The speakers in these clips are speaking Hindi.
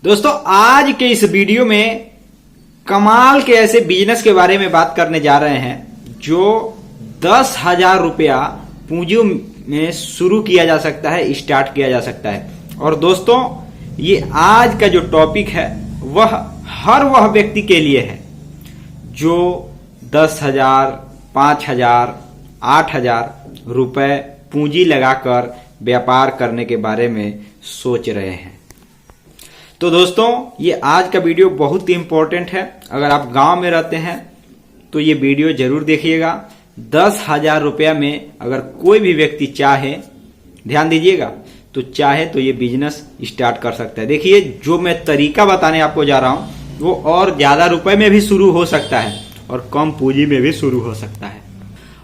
दोस्तों आज के इस वीडियो में कमाल के ऐसे बिजनेस के बारे में बात करने जा रहे हैं जो 10,000 रुपया पूंजी में शुरू किया जा सकता है, स्टार्ट किया जा सकता है। और दोस्तों ये आज का जो टॉपिक है वह हर वह व्यक्ति के लिए है जो 10,000, 5,000, 8,000 रुपए पूंजी लगाकर व्यापार करने के बारे में सोच रहे हैं। तो दोस्तों ये आज का वीडियो बहुत ही इंपॉर्टेंट है। अगर आप गांव में रहते हैं तो ये वीडियो जरूर देखिएगा। 10,000 रुपया में अगर कोई भी व्यक्ति चाहे, ध्यान दीजिएगा, तो चाहे तो ये बिजनेस स्टार्ट कर सकता है। देखिए जो मैं तरीका बताने आपको जा रहा हूं वो और ज्यादा रुपए में भी शुरू हो सकता है और कम पूंजी में भी शुरू हो सकता है।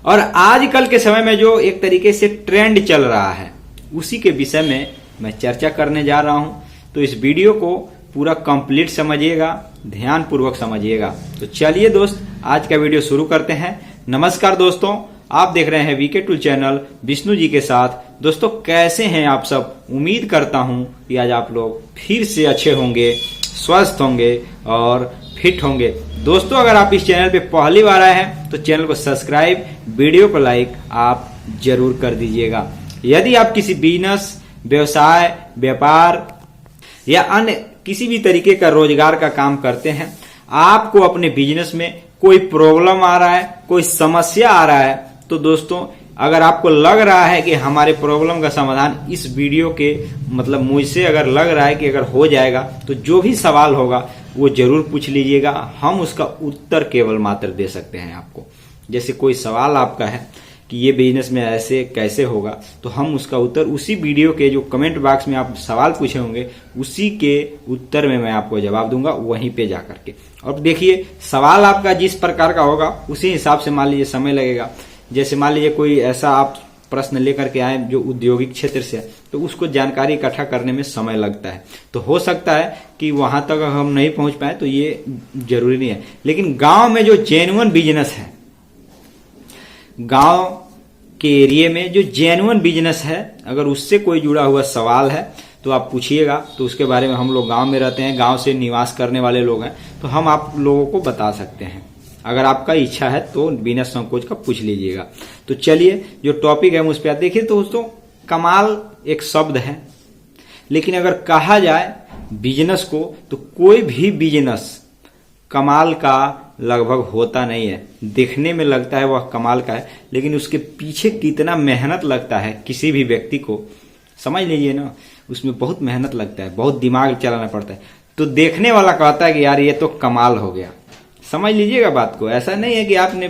और आजकल के समय में जो एक तरीके से ट्रेंड चल रहा है उसी के विषय में मैं चर्चा करने जा रहा हूं। तो इस वीडियो को पूरा कंप्लीट समझिएगा, ध्यान पूर्वक समझिएगा। तो चलिए दोस्त आज का वीडियो शुरू करते हैं। नमस्कार दोस्तों, आप देख रहे हैं VK tool channel Vishnu ji के साथ। दोस्तों कैसे हैं आप सब? उम्मीद करता हूं कि आज आप लोग फिर से अच्छे होंगे, स्वस्थ होंगे और फिट होंगे। दोस्तों अगर आप इस चैनल पे पहली बार आए हैं तो चैनल को सब्सक्राइब, वीडियो को लाइक आप जरूर कर दीजिएगा। यदि आप किसी बिजनेस, व्यवसाय, व्यापार या अन्य किसी भी तरीके का रोजगार का काम करते हैं, आपको अपने बिजनेस में कोई प्रॉब्लम आ रहा है, कोई समस्या आ रहा है, तो दोस्तों अगर आपको लग रहा है कि हमारे प्रॉब्लम का समाधान इस वीडियो के मतलब मुझसे अगर लग रहा है कि अगर हो जाएगा तो जो भी सवाल होगा वो जरूर पूछ लीजिएगा। हम उसका उत्तर केवल मात्र दे सकते हैं आपको। जैसे कोई सवाल आपका है कि ये बिजनेस में ऐसे कैसे होगा, तो हम उसका उत्तर उसी वीडियो के जो कमेंट बॉक्स में आप सवाल पूछे होंगे उसी के उत्तर में मैं आपको जवाब दूंगा वहीं पे जाकर के। और देखिए सवाल आपका जिस प्रकार का होगा उसी हिसाब से मान लीजिए समय लगेगा। जैसे मान लीजिए कोई ऐसा आप प्रश्न लेकर के आए जो औद्योगिक क्षेत्र से है तो उसको जानकारी इकट्ठा करने में समय लगता है, तो हो सकता है कि वहां तक हम नहीं पहुंच पाए, तो ये जरूरी नहीं है। लेकिन गांव में जो जेन्युइन बिजनेस है, गांव के एरिया में जो जेन्युइन बिजनेस है, अगर उससे कोई जुड़ा हुआ सवाल है तो आप पूछिएगा। तो उसके बारे में हम लोग गांव में रहते हैं, गांव से निवास करने वाले लोग हैं, तो हम आप लोगों को बता सकते हैं। अगर आपका इच्छा है तो बिना संकोच का पूछ लीजिएगा। तो चलिए जो टॉपिक है उस पर देखिए। तो दोस्तों कमाल एक शब्द है, लेकिन अगर कहा जाए बिजनेस को तो कोई भी बिजनेस कमाल का लगभग होता नहीं है। दिखने में लगता है वह कमाल का है, लेकिन उसके पीछे कितना मेहनत लगता है किसी भी व्यक्ति को समझ लीजिए ना, उसमें बहुत मेहनत लगता है, बहुत दिमाग चलाना पड़ता है। तो देखने वाला कहता है कि यार ये तो कमाल हो गया। समझ लीजिएगा बात को। ऐसा नहीं है कि आपने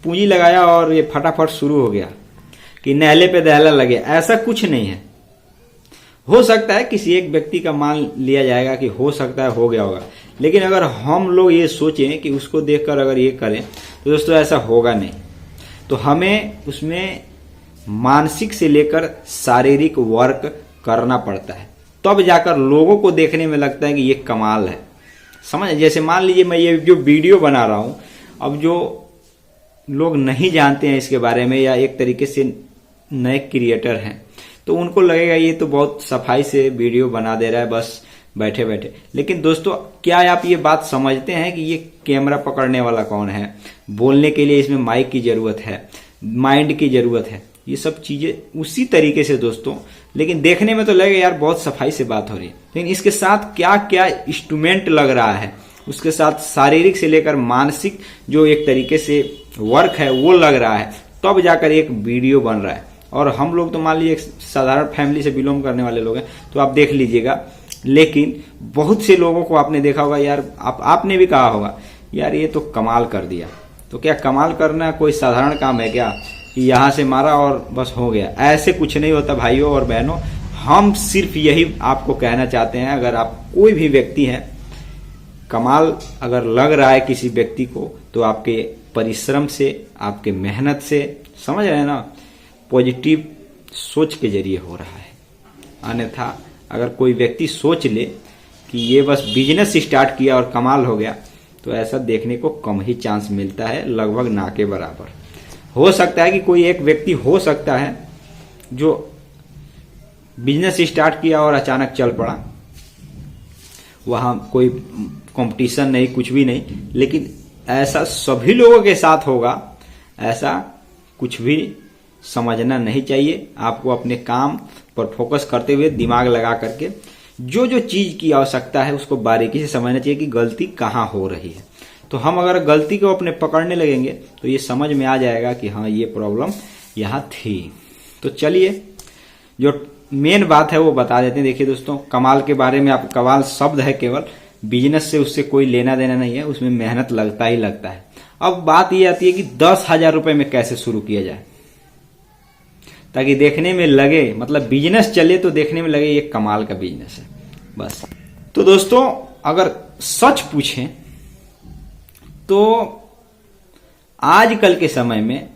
पूंजी लगाया और ये फटाफट शुरू हो गया कि नहले पे दहला लगे, ऐसा कुछ नहीं है। हो सकता है किसी एक व्यक्ति का मान लिया जाएगा कि हो सकता है हो गया होगा, लेकिन अगर हम लोग ये सोचें कि उसको देखकर अगर ये करें तो दोस्तों ऐसा होगा नहीं। तो हमें उसमें मानसिक से लेकर शारीरिक वर्क करना पड़ता है, तब जाकर लोगों को देखने में लगता है कि ये कमाल है। समझ, जैसे मान लीजिए मैं ये जो वीडियो बना रहा हूं, अब जो लोग नहीं जानते हैं इसके बारे में या एक तरीके से नए क्रिएटर हैं तो उनको लगेगा ये तो बहुत सफाई से वीडियो बना दे रहा है बस बैठे बैठे। लेकिन दोस्तों क्या आप ये बात समझते हैं कि ये कैमरा पकड़ने वाला कौन है, बोलने के लिए इसमें माइक की जरूरत है, माइंड की जरूरत है, ये सब चीजें उसी तरीके से दोस्तों। लेकिन देखने में तो लगेगा यार बहुत सफाई से बात हो रही है, लेकिन इसके साथ क्या क्या इंस्ट्रूमेंट लग रहा है, उसके साथ शारीरिक से लेकर मानसिक जो एक तरीके से वर्क है वो लग रहा है, तब जाकर एक वीडियो बन रहा है। और हम लोग तो मान लीजिए एक साधारण फैमिली से बिलोंग करने वाले लोग हैं, तो आप देख लीजिएगा। लेकिन बहुत से लोगों को आपने देखा होगा, यार आपने भी कहा होगा यार ये तो कमाल कर दिया। तो क्या कमाल करना कोई साधारण काम है क्या कि यहां से मारा और बस हो गया? ऐसे कुछ नहीं होता भाइयों और बहनों। हम सिर्फ यही आपको कहना चाहते हैं, अगर आप कोई भी व्यक्ति हैं, कमाल अगर लग रहा है किसी व्यक्ति को तो आपके परिश्रम से, आपके मेहनत से, समझ रहे हैं ना, पॉजिटिव सोच के जरिए हो रहा है। अन्यथा अगर कोई व्यक्ति सोच ले कि ये बस बिजनेस स्टार्ट किया और कमाल हो गया, तो ऐसा देखने को कम ही चांस मिलता है, लगभग ना के बराबर। हो सकता है कि कोई एक व्यक्ति हो सकता है जो बिजनेस स्टार्ट किया और अचानक चल पड़ा, वहां कोई कंपटीशन नहीं, कुछ भी नहीं। लेकिन ऐसा सभी लोगों के साथ होगा, ऐसा कुछ भी समझना नहीं चाहिए। आपको अपने काम पर फोकस करते हुए दिमाग लगा करके जो जो चीज की आवश्यकता है उसको बारीकी से समझना चाहिए कि गलती कहाँ हो रही है। तो हम अगर गलती को अपने पकड़ने लगेंगे तो ये समझ में आ जाएगा कि हाँ ये प्रॉब्लम यहाँ थी। तो चलिए जो मेन बात है वो बता देते हैं। देखिए दोस्तों, कमाल के बारे में, आप कमाल शब्द है केवल, बिजनेस से उससे कोई लेना देना नहीं है, उसमें मेहनत लगता ही लगता है। अब बात ये आती है कि 10,000 रुपए में कैसे शुरू किया जाए ताकि देखने में लगे, मतलब बिजनेस चले तो देखने में लगे ये कमाल का बिजनेस है बस। तो दोस्तों अगर सच पूछें तो आजकल के समय में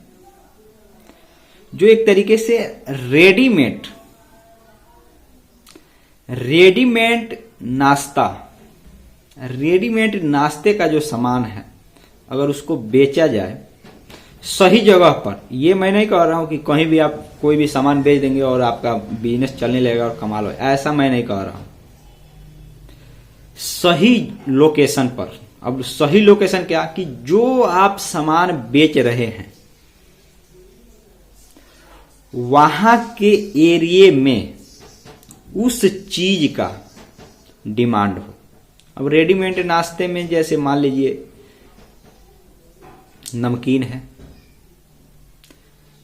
जो एक तरीके से रेडीमेड नाश्ते का जो सामान है, अगर उसको बेचा जाए सही जगह पर, ये मैं नहीं कह रहा हूं कि कहीं भी आप कोई भी सामान बेच देंगे और आपका बिजनेस चलने लगेगा और कमाल हो, ऐसा मैं नहीं कह रहा हूं। सही लोकेशन पर, अब सही लोकेशन क्या कि जो आप सामान बेच रहे हैं वहां के एरिए में उस चीज का डिमांड हो। अब रेडीमेड नाश्ते में जैसे मान लीजिए नमकीन है,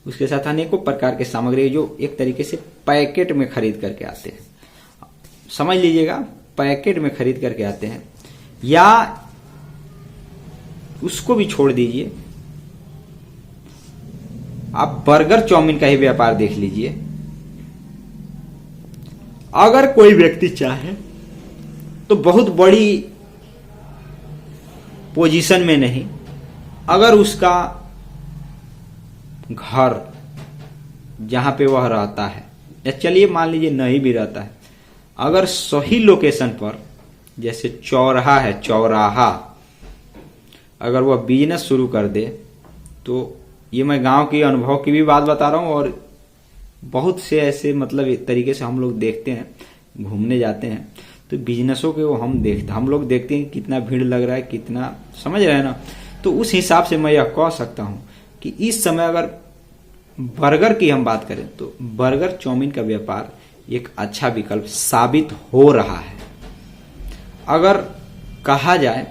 उसके साथ अनेकों प्रकार के सामग्री जो एक तरीके से पैकेट में खरीद करके आते हैं, समझ लीजिएगा पैकेट में खरीद करके आते हैं। या उसको भी छोड़ दीजिए, आप बर्गर चाउमीन का ही व्यापार देख लीजिए। अगर कोई व्यक्ति चाहे तो बहुत बड़ी पोजीशन में नहीं, अगर उसका घर जहां पे वह रहता है, या चलिए मान लीजिए नहीं भी रहता है, अगर सही लोकेशन पर जैसे चौराहा अगर वह बिजनेस शुरू कर दे, तो ये मैं गांव के अनुभव की भी बात बता रहा हूं। और बहुत से ऐसे मतलब एक तरीके से हम लोग देखते हैं, घूमने जाते हैं तो बिजनेसों के वो हम लोग देखते हैं कितना भीड़ लग रहा है, कितना, समझ रहे हैं ना। तो उस हिसाब से मैं यह कह सकता हूं कि इस समय अगर बर्गर की हम बात करें तो बर्गर चाउमीन का व्यापार एक अच्छा विकल्प साबित हो रहा है। अगर कहा जाए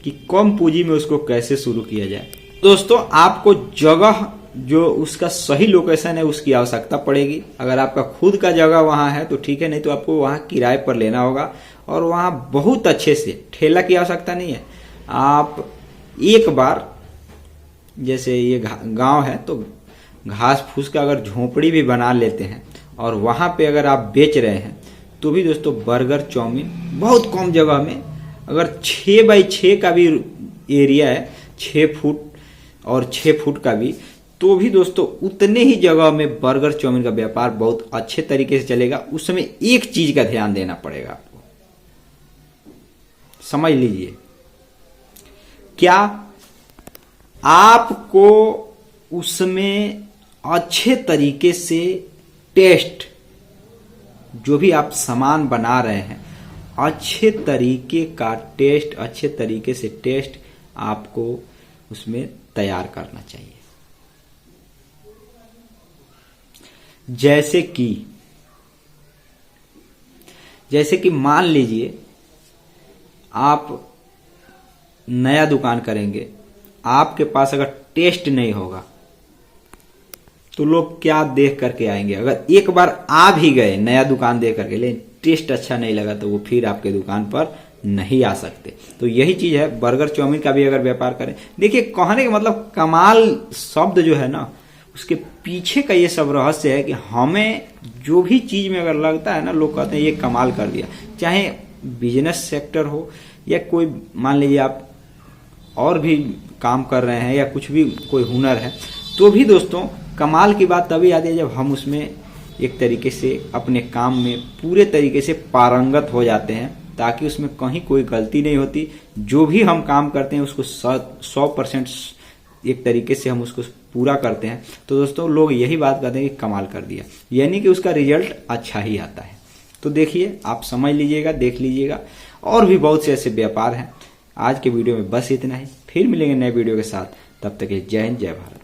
कि कम पूंजी में उसको कैसे शुरू किया जाए, दोस्तों आपको जगह जो उसका सही लोकेशन है उसकी आवश्यकता पड़ेगी। अगर आपका खुद का जगह वहां है तो ठीक है, नहीं तो आपको वहां किराए पर लेना होगा। और वहां बहुत अच्छे से, ठेला की आवश्यकता नहीं है, आप एक बार जैसे ये गांव है तो घास फूस का अगर झोपड़ी भी बना लेते हैं और वहां पे अगर आप बेच रहे हैं तो भी दोस्तों बर्गर चाउमीन बहुत कम जगह में, अगर 6x6 का भी एरिया है, 6 फुट और 6 फुट का भी, तो भी दोस्तों उतने ही जगह में बर्गर चाउमीन का व्यापार बहुत अच्छे तरीके से चलेगा। उस समय एक चीज का ध्यान देना पड़ेगा आपको, समझ लीजिए, क्या आपको उसमें अच्छे तरीके से टेस्ट, जो भी आप सामान बना रहे हैं, अच्छे तरीके का टेस्ट, अच्छे तरीके से टेस्ट आपको उसमें तैयार करना चाहिए। जैसे कि मान लीजिए आप नया दुकान करेंगे, आपके पास अगर टेस्ट नहीं होगा तो लोग क्या देख करके आएंगे। अगर एक बार आ भी गए नया दुकान देख करके, लेकिन टेस्ट अच्छा नहीं लगा तो वो फिर आपके दुकान पर नहीं आ सकते। तो यही चीज है, बर्गर चाउमीन का भी अगर व्यापार करें, देखिए कहने का मतलब कमाल शब्द जो है ना, उसके पीछे का ये सब रहस्य है कि हमें जो भी चीज में अगर लगता है ना, लोग कहते हैं ये कमाल कर दिया, चाहे बिजनेस सेक्टर हो या कोई मान लीजिए आप और भी काम कर रहे हैं या कुछ भी कोई हुनर है, तो भी दोस्तों कमाल की बात तभी आती है जब हम उसमें एक तरीके से अपने काम में पूरे तरीके से पारंगत हो जाते हैं, ताकि उसमें कहीं कोई गलती नहीं होती। जो भी हम काम करते हैं उसको 100% एक तरीके से हम उसको पूरा करते हैं। तो दोस्तों लोग यही बात कहते हैं कि कमाल कर दिया, यानी कि उसका रिजल्ट अच्छा ही आता है। तो देखिए, आप समझ लीजिएगा, देख लीजिएगा। और भी बहुत से ऐसे व्यापार हैं। आज के वीडियो में बस इतना ही, फिर मिलेंगे नए वीडियो के साथ। तब तक जय हिंद, जय भारत।